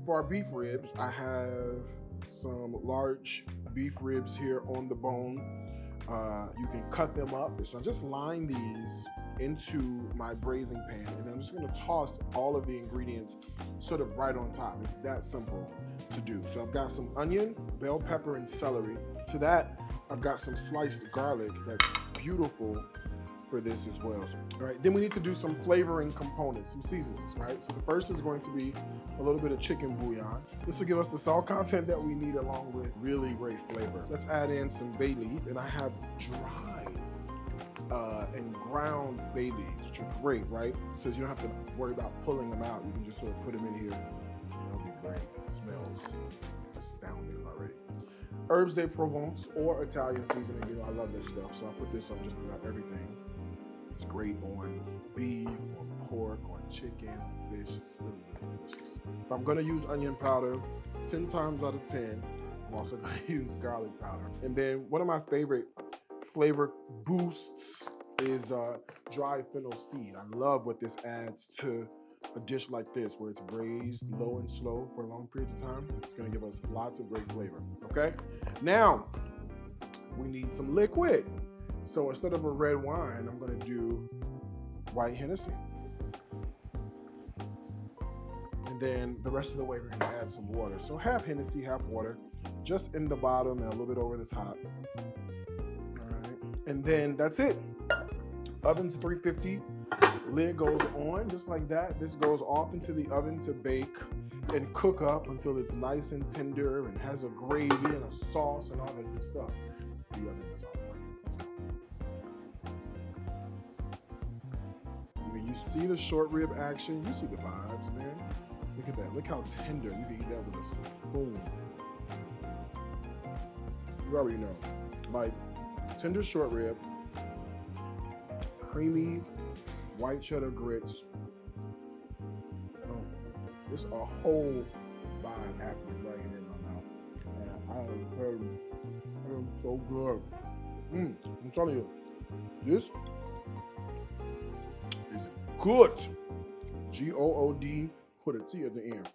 For our beef ribs, I have some large beef ribs here on the bone. You can cut them up. So I just line these into my braising pan, and then I'm just gonna toss all of the ingredients sort of right on top. It's that simple to do. So I've got some onion, bell pepper, and celery. To that, I've got some sliced garlic that's beautiful for this as well. All right, then we need to do some flavoring components, some seasonings, right? So the first is going to be a little bit of chicken bouillon. This will give us the salt content that we need along with really great flavor. Let's add in some bay leaf, and I have dried and ground bay leaves, which are great, right? So you don't have to worry about pulling them out. You can just sort of put them in here. That'll be great. It smells astounding already. Herbs de Provence or Italian seasoning, you know, I love this stuff, so I put this on just about everything. It's great on beef, on pork, on chicken, on fish. It's really, really delicious. If I'm gonna use onion powder, 10 times out of 10, I'm also gonna use garlic powder. And then one of my favorite flavor boosts is dry fennel seed. I love what this adds to a dish like this, where it's braised low and slow for long periods of time. It's gonna give us lots of great flavor, okay? Now, we need some liquid. So instead of a red wine, I'm gonna do white Hennessy. And then the rest of the way, we're gonna add some water. So half Hennessy, half water, just in the bottom and a little bit over the top. All right, and then that's it. Oven's 350, lid goes on just like that. This goes off into the oven to bake and cook up until it's nice and tender and has a gravy and a sauce and all that good stuff. The oven is on. You see the short rib action, you see the vibes, man. Look at that, look how tender. You can eat that with a spoon. You already know. Like, tender short rib, creamy white cheddar grits. Oh, it's a whole vibe happening right here in my mouth. And I am so good. I'm telling you, this is good. Good with a T at the end.